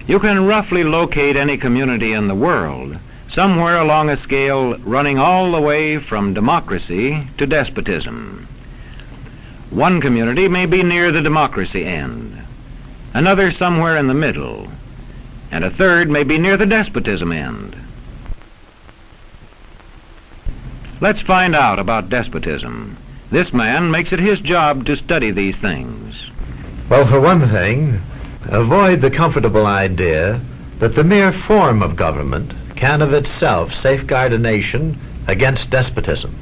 You can roughly locate any community in the world somewhere along a scale running all the way from democracy to despotism. One community may be near the democracy end, another somewhere in the middle, and a third may be near the despotism end. Let's find out about despotism. This man makes it his job to study these things. Well, for one thing, avoid the comfortable idea that the mere form of government can of itself safeguard a nation against despotism.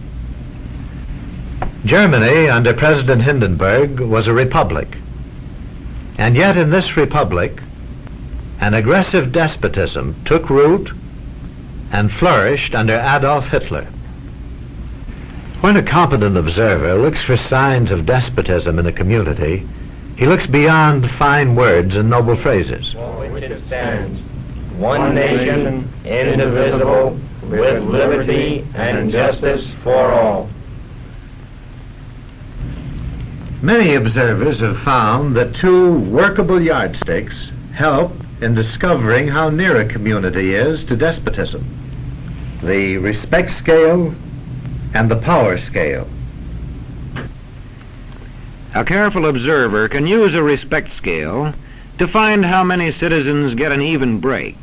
Germany, under President Hindenburg, was a republic. And yet in this republic, an aggressive despotism took root and flourished under Adolf Hitler. When a competent observer looks for signs of despotism in a community, he looks beyond fine words and noble phrases. For which it stands, one nation, indivisible, with liberty and justice for all. Many observers have found that two workable yardsticks help in discovering how near a community is to despotism: the respect scale and the power scale. A careful observer can use a respect scale to find how many citizens get an even break.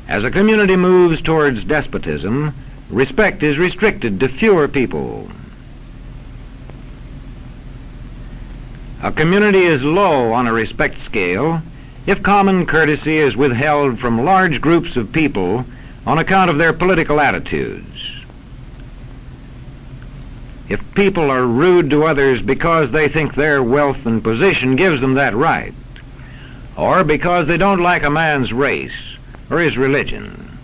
As a community moves towards despotism, respect is restricted to fewer people. A community is low on a respect scale if common courtesy is withheld from large groups of people on account of their political attitudes. If people are rude to others because they think their wealth and position gives them that right, or because they don't like a man's race or his religion.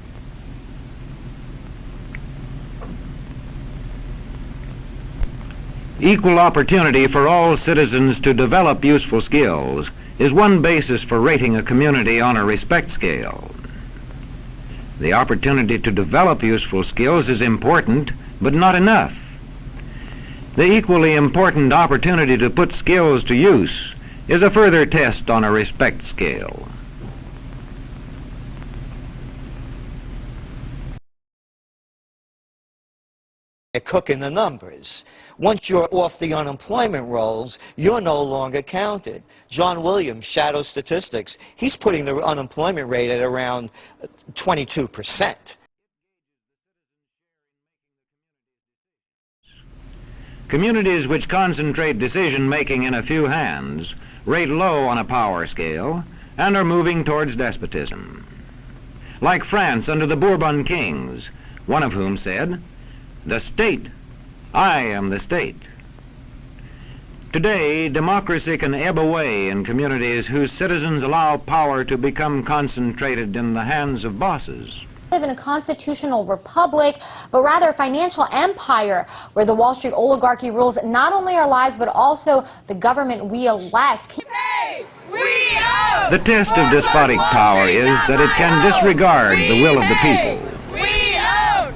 Equal opportunity for all citizens to develop useful skills is one basis for rating a community on a respect scale. The opportunity to develop useful skills is important, but not enough. The equally important opportunity to put skills to use is a further test on a respect scale. Cooking the numbers. Once you're off the unemployment rolls, you're no longer counted. John Williams, Shadow Statistics, he's putting the unemployment rate at around 22%. Communities which concentrate decision-making in a few hands rate low on a power scale and are moving towards despotism. Like France under the Bourbon kings, one of whom said, "The state, I am the state." Today, democracy can ebb away in communities whose citizens allow power to become concentrated in the hands of bosses. We live in a constitutional republic, but rather a financial empire where the Wall Street oligarchy rules not only our lives, but also the government we elect. The test of despotic power is that it can disregard the will of the people.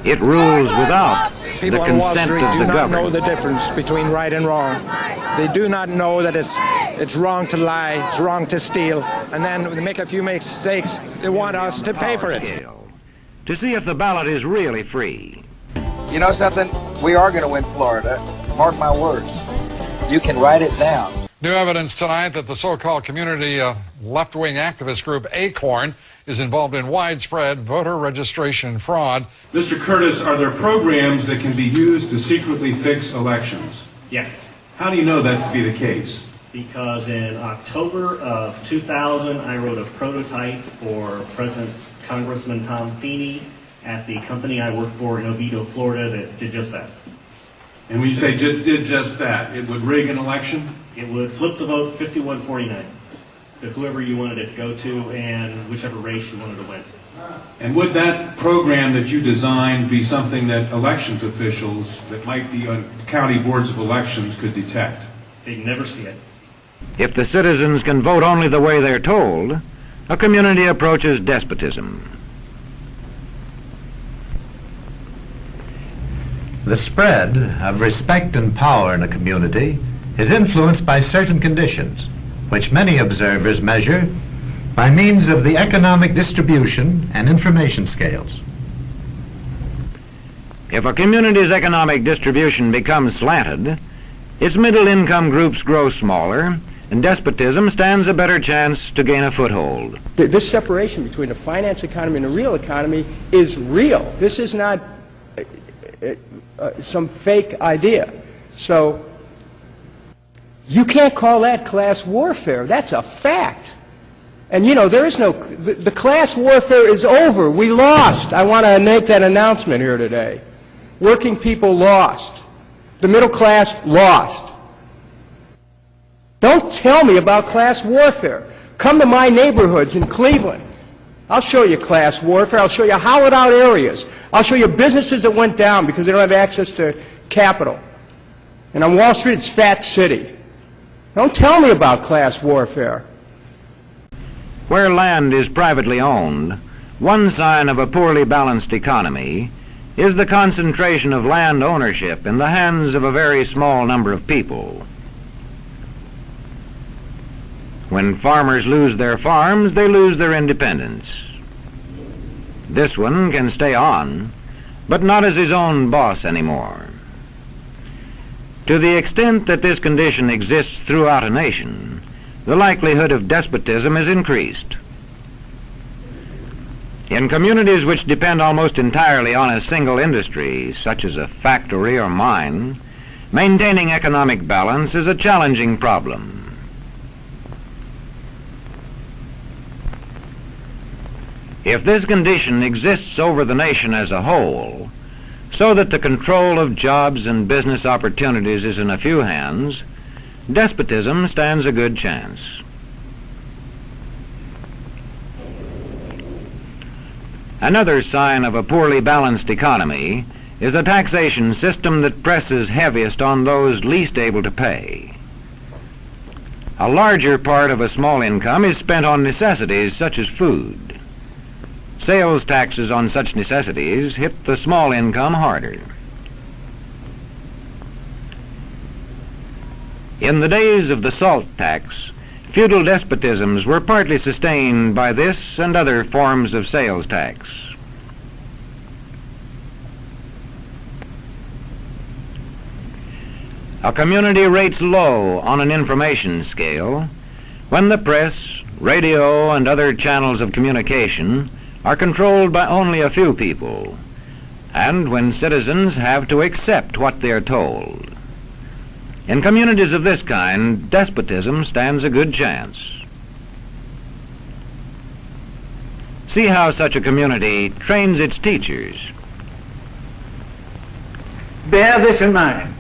It rules without the People on Wall consent Street of do the not know government. the difference between right and wrong. They do not know that it's wrong to lie, it's wrong to steal, and then when they make a few mistakes, they want us to pay for it. To see if the ballot is really free. You know something? We are going to win Florida. Mark my words. You can write it down. New evidence tonight that the so-called community left-wing activist group Acorn is involved in widespread voter registration fraud. Mr. Curtis, are there programs that can be used to secretly fix elections? Yes. How do you know that to be the case? Because in October of 2000, I wrote a prototype for President Congressman Tom Feeney at the company I work for in Oviedo, Florida, that did just that. And when you say did just that, it would rig an election? It would flip the vote 51-49 to whoever you wanted it to go to and whichever race you wanted to win. And would that program that you designed be something that elections officials that might be on county boards of elections could detect? They'd never see it. If the citizens can vote only the way they're told, a community approaches despotism. The spread of respect and power in a community is influenced by certain conditions, which many observers measure by means of the economic distribution and information scales. If a community's economic distribution becomes slanted, its middle-income groups grow smaller, and despotism stands a better chance to gain a foothold. This separation between the finance economy and the real economy is real. This is not some fake idea. So you can't call that class warfare. That's a fact. And you know, there is no, the class warfare is over. We lost. I want to make that announcement here today. Working people lost. The middle class lost. Don't tell me about class warfare. Come to my neighborhoods in Cleveland. I'll show you class warfare. I'll show you hollowed out areas. I'll show you businesses that went down because they don't have access to capital. And on Wall Street, it's Fat City. Don't tell me about class warfare. Where land is privately owned, one sign of a poorly balanced economy is the concentration of land ownership in the hands of a very small number of people. When farmers lose their farms, they lose their independence. This one can stay on, but not as his own boss anymore. To the extent that this condition exists throughout a nation, the likelihood of despotism is increased. In communities which depend almost entirely on a single industry, such as a factory or mine, maintaining economic balance is a challenging problem. If this condition exists over the nation as a whole, so that the control of jobs and business opportunities is in a few hands, despotism stands a good chance. Another sign of a poorly balanced economy is a taxation system that presses heaviest on those least able to pay. A larger part of a small income is spent on necessities such as food. Sales taxes on such necessities hit the small income harder. In the days of the salt tax, feudal despotisms were partly sustained by this and other forms of sales tax. A community rates low on an information scale when the press, radio, and other channels of communication are controlled by only a few people, and when citizens have to accept what they're told. In communities of this kind, despotism stands a good chance. See how such a community trains its teachers. Bear this in mind.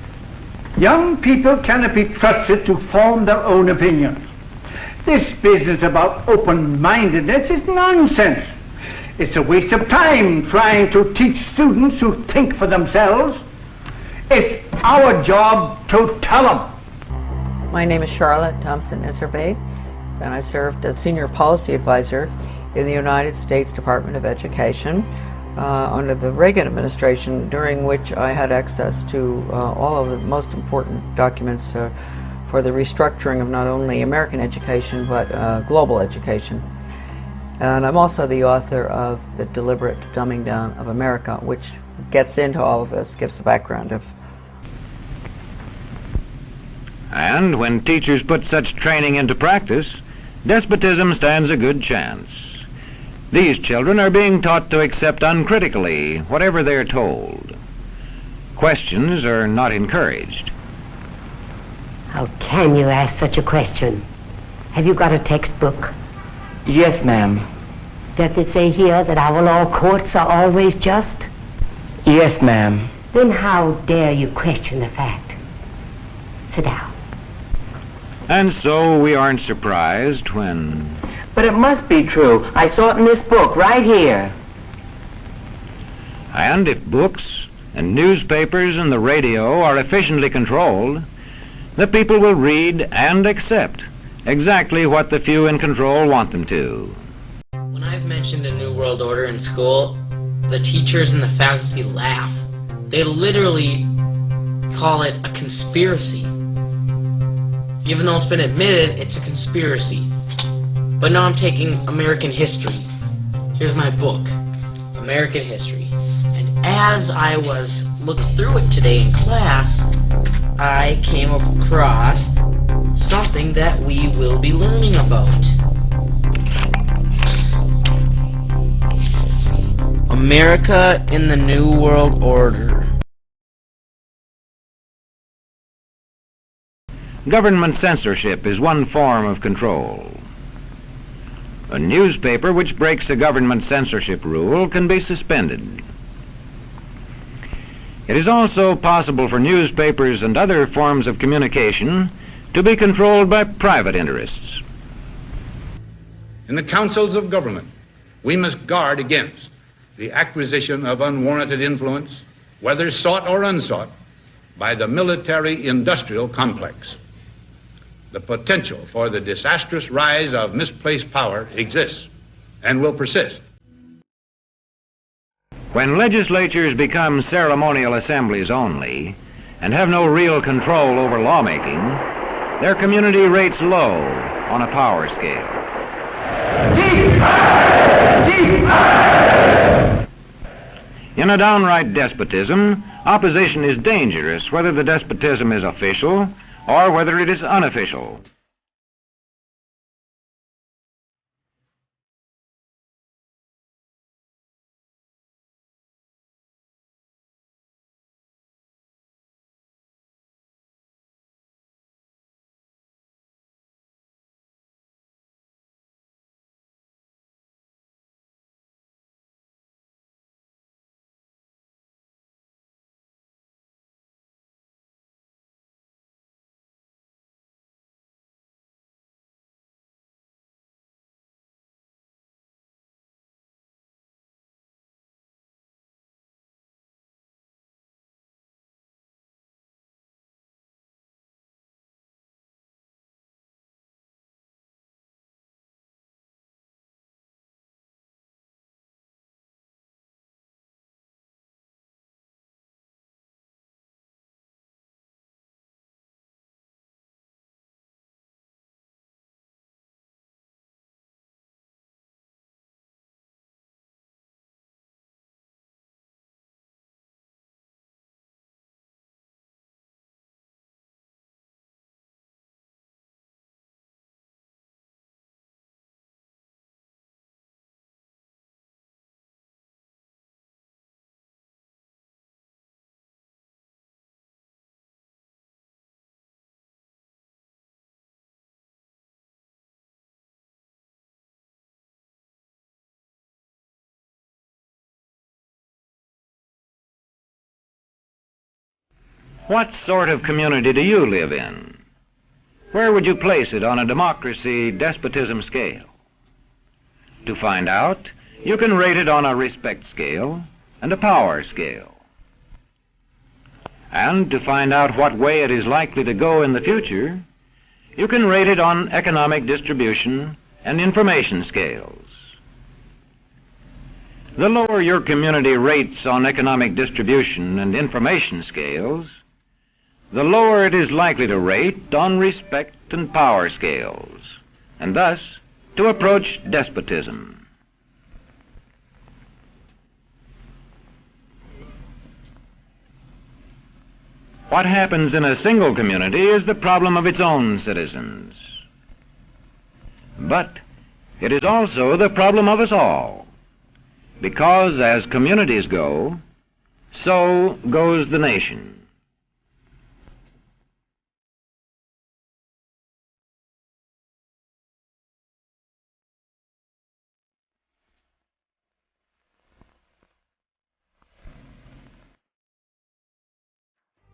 Young people cannot be trusted to form their own opinions. This business about open-mindedness is nonsense. It's a waste of time trying to teach students to think for themselves. It's our job to tell them. My name is Charlotte Thompson-Iserbade, and I served as Senior Policy Advisor in the United States Department of Education under the Reagan administration, during which I had access to all of the most important documents for the restructuring of not only American education, but global education. And I'm also the author of The Deliberate Dumbing Down of America, which gets into all of this, gives the background of. And when teachers put such training into practice, despotism stands a good chance. These children are being taught to accept uncritically whatever they're told. Questions are not encouraged. How can you ask such a question? Have you got a textbook? Yes, ma'am. Does it say here that our law courts are always just? Yes, ma'am. Then how dare you question the fact? Sit down. And so we aren't surprised when... But it must be true. I saw it in this book right here. And if books and newspapers and the radio are efficiently controlled, the people will read and accept exactly what the few in control want them to. When I've mentioned a New World Order in school, the teachers and the faculty laugh. They literally call it a conspiracy. Even though it's been admitted, it's a conspiracy. But now I'm taking American history. Here's my book, American History. And as I was looking through it today in class, I came across something that we will be learning about. America in the New World Order. Government censorship is one form of control. A newspaper which breaks a government censorship rule can be suspended. It is also possible for newspapers and other forms of communication to be controlled by private interests. In the councils of government, we must guard against the acquisition of unwarranted influence, whether sought or unsought, by the military-industrial complex. The potential for the disastrous rise of misplaced power exists and will persist. When legislatures become ceremonial assemblies only and have no real control over lawmaking, their community rates low on a power scale. In a downright despotism, opposition is dangerous whether the despotism is official or whether it is unofficial. What sort of community do you live in? Where would you place it on a democracy-despotism scale? To find out, you can rate it on a respect scale and a power scale. And to find out what way it is likely to go in the future, you can rate it on economic distribution and information scales. The lower your community rates on economic distribution and information scales, the lower it is likely to rate on respect and power scales, and thus to approach despotism. What happens in a single community is the problem of its own citizens. But it is also the problem of us all, because as communities go, so goes the nation.